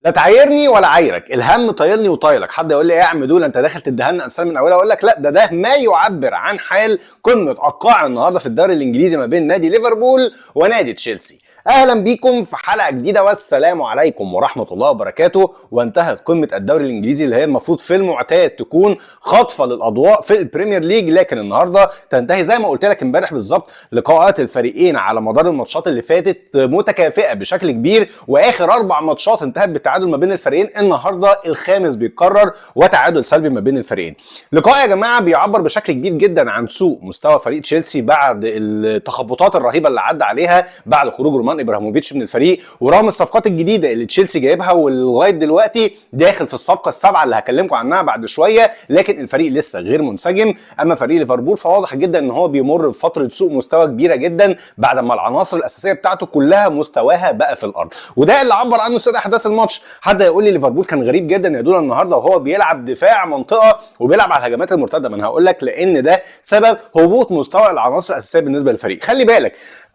لا تعايرني ولا عايرك، الهم طايلني وطايلك. حد يقول لي ايه يا عم دول انت داخل تدهن امثال من اولها، اقول لك لا، ده ما يعبر عن حال قمه القاع النهارده في الدوري الانجليزي ما بين نادي ليفربول ونادي تشيلسي. اهلا بيكم في حلقه جديده والسلام عليكم ورحمه الله وبركاته. وانتهت قمه الدوري الانجليزي اللي هي المفروض في المعتاد تكون خاطفه للاضواء في البريمير ليج، لكن النهارده تنتهي زي ما قلت لك امبارح بالظبط لقاءات الفريقين على مدار الماتشات اللي فاتت متكافئه بشكل كبير، واخر 4 ماتشات انتهت بالتعادل ما بين الفريقين. النهارده الخامس بيتكرر وتعادل سلبي ما بين الفريقين. لقاء يا جماعه بيعبر بشكل كبير جدا عن سوء مستوى فريق تشيلسي بعد التخبطات الرهيبه اللي عدى عليها بعد خروج رومان ابراهيموفيتش من الفريق، ورغم الصفقات الجديده اللي تشيلسي جايبها ولغايه دلوقتي داخل في الصفقه السابعه اللي هكلمكم عنها بعد شويه، لكن الفريق لسه غير منسجم. اما فريق ليفربول فواضح جدا ان هو بيمر بفتره سوء مستوى كبيره جدا بعد ما العناصر الاساسيه بتاعته كلها مستواها بقى في الارض، وده اللي عبر عنه سر احداث الماتش. حد يقول لي ليفربول كان غريب جدا يا دول النهارده وهو بيلعب دفاع منطقه وبيلعب على الهجمات المرتده، ما انا هقول لك لان ده سبب هبوط مستوى العناصر الاساسيه بالنسبه للفريق. خلي بالك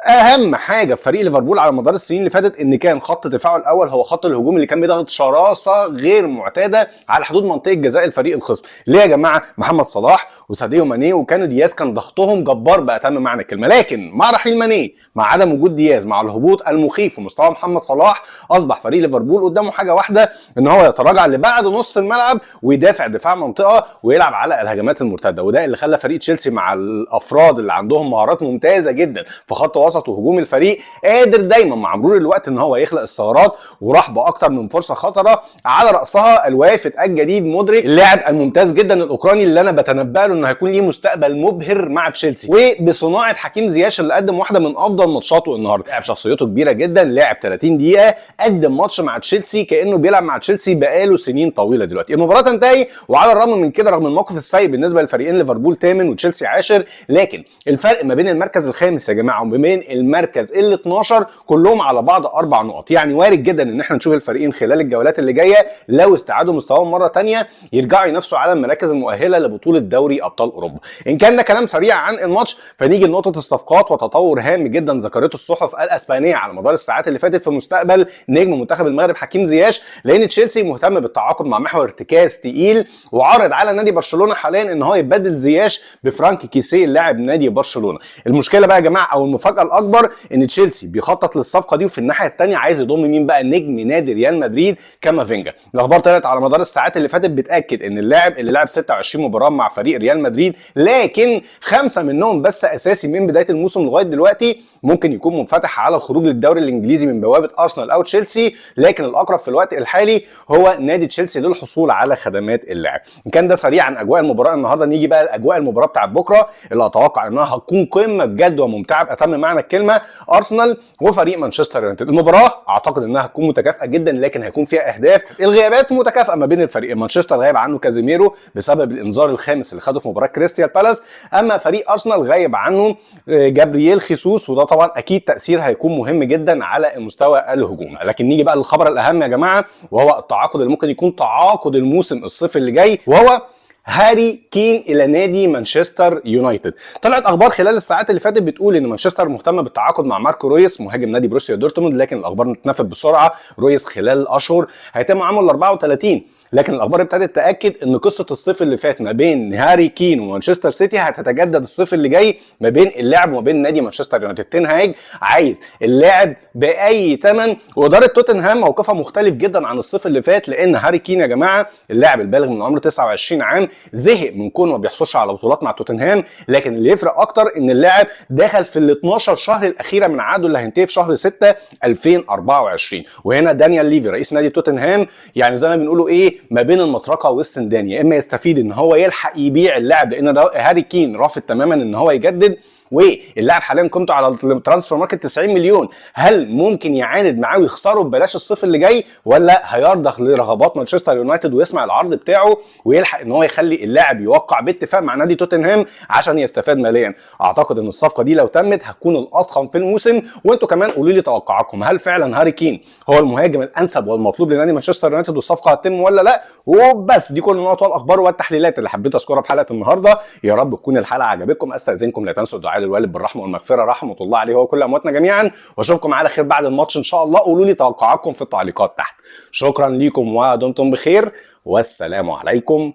اهم حاجه في فريق ليفربول على مدار السنين اللي فاتت ان كان خط دفاعه الاول هو خط الهجوم اللي كان بيضغط شراسه غير معتاده على حدود منطقه جزاء الفريق الخصم. ليه يا جماعه؟ محمد صلاح وساديو ماني وكانوا دياز كان ضغطهم جبار باتم معنى الكلمه، لكن مع رحيل ماني مع عدم وجود دياز مع الهبوط المخيف في مستوى محمد صلاح اصبح فريق ليفربول قدامه حاجه واحده، ان هو يتراجع لبعد نص الملعب ويدافع دفاع منطقه ويلعب على الهجمات المرتده، وده اللي خلى فريق تشيلسي مع الافراد اللي عندهم مهارات ممتازه جدا في خط وسط وهجوم الفريق قادر دايما مع مرور الوقت ان هو يخلق الثغرات، وراح باكتر من فرصه خطره على راسها الوافد الجديد مودريك، اللاعب الممتاز جدا الاوكراني اللي انا بتنبأ له انه هيكون ليه مستقبل مبهر مع تشيلسي، وبصناعه حكيم زياش اللي قدم واحده من افضل ماتشاته النهارده. لاعب شخصيته كبيره جدا، لاعب 30 دقيقه قدم ماتش مع تشيلسي كانه بيلعب مع تشيلسي بقاله سنين طويله. دلوقتي المباراه تنتهي وعلى الرغم من كده، رغم الموقف السيء بالنسبه للفريقين ليفربول 8 وتشيلسي 10، لكن الفرق ما بين المركز الخامس يا جماعه وما بين المركز ال 12 كلهم على بعض 4 نقط. يعني وارد جدا ان احنا نشوف الفريقين خلال الجولات اللي جايه لو استعادوا مستواهم مره ثانيه يرجعوا ينافسوا على المراكز المؤهله لبطوله دوري ابطال اوروبا. ان كان ده كلام سريع عن الماتش، فنيجي لنقطه الصفقات وتطور هام جدا ذكرته الصحف الاسبانيه على مدار الساعات اللي فاتت في مستقبل نجم منتخب المغرب حكيم زياش، لان تشيلسي مهتم بالتعاقد مع محور ارتكاز تقيل وعارض على نادي برشلونه حاليا ان هو يبدل زياش بفرانك كيسيه لاعب نادي برشلونه. المشكله بقى يا جماعه او المفاجاه الاكبر ان تشيلسي بيخطط للصفقه دي، وفي الناحيه الثانيه عايز يضم مين بقى؟ نجم نادي ريال مدريد كامافينجا. الاخبار طلعت على مدار الساعات اللي فاتت بتاكد ان اللاعب اللي لعب 26 مباراه مع فريق ريال مدريد، لكن 5 منهم بس اساسي من بدايه الموسم لغايه دلوقتي، ممكن يكون منفتح على الخروج للدوري الانجليزي من بوابه ارسنال او تشيلسي، لكن الاقرب في الوقت الحالي هو نادي تشيلسي للحصول على خدمات اللاعب. ان كان ده سريع عن اجواء المباراه النهارده، نيجي بقى لاجواء المباراه بتاعت بكره اللي اتوقع انها هتكون قمه بجد وممتعه باتم معنى الكلمه. ارسنال وفريق مانشستر يونايتد. المباراه اعتقد انها هتكون متكافئه جدا، لكن هيكون فيها اهداف. الغيابات متكافئه ما بين الفريقين، مانشستر غايب عنه كازيميرو بسبب الانذار الخامس اللي خده في مباراه كريستيال بالاس، اما فريق ارسنال غايب عنه جابرييل خيسوس، وده طبعا اكيد تاثير هيكون مهم جدا على المستوى الهجومي. لكن نيجي بقى للخبر الاهم يا جماعه، وهو التعاقد اللي ممكن يكون تعاقد الموسم الصيفي اللي جاي، وهو هاري كين الى نادي مانشستر يونايتد. طلعت اخبار خلال الساعات اللي فاتت بتقول ان مانشستر مهتم بالتعاقد مع ماركو رويس مهاجم نادي بروسيا دورتموند، لكن الاخبار اتنفت بسرعه. رويس خلال الاشهر هيتم عمل 34، لكن الاخبار ابتدت تاكد ان قصه الصيف اللي فات ما بين هاري كين ومانشستر سيتي هتتجدد الصيف اللي جاي ما بين اللاعب وما بين نادي مانشستر يونايتد. تين هاج عايز اللاعب باي ثمن، واداره توتنهام موقفها مختلف جدا عن الصيف اللي فات، لان هاري كين يا جماعه اللاعب البالغ من عمر 29 عام زهق من كونه ما بيحصلش على بطولات مع توتنهام، لكن اللي يفرق اكتر ان اللاعب دخل في ال 12 شهر الاخيره من عقده اللي هينتهي في شهر 6 2024. وهنا دانيال ليفي رئيس نادي توتنهام يعني زي ما بنقولوا ايه ما بين المطرقه والسندان، يا اما يستفيد ان هو يلحق يبيع اللاعب لان هاري كين رافض تماما ان هو يجدد، واللاعب حاليا قيمته على الترانسفير ماركت 90 مليون، هل ممكن يعاند معاه ويخسره ببلاش الصيف اللي جاي، ولا هيرضخ لرغبات مانشستر يونايتد ويسمع العرض بتاعه ويلحق ان هو يخلي اللاعب يوقع باتفاق مع نادي توتنهام عشان يستفاد ماليا؟ اعتقد ان الصفقه دي لو تمت هتكون الاضخم في الموسم، وانتوا كمان قولوا لي توقعاتكم، هل فعلا هاري كين هو المهاجم الانسب والمطلوب لنادي مانشستر يونايتد والصفقه هتتم ولا لا؟ وبس دي كل النقط والاخبار والتحليلات اللي حبيت اذكرها في حلقه النهارده. يا رب تكون الحلقه عجبتكم، استاذنكم لا تنسوا الدعاء ادعي للوالد بالرحمه والمغفره رحمه الله عليه وكل امواتنا جميعا، واشوفكم على خير بعد الماتش ان شاء الله. قولوا لي توقعاتكم في التعليقات تحت. شكرا ليكم ودمتم بخير، والسلام عليكم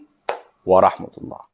ورحمه الله.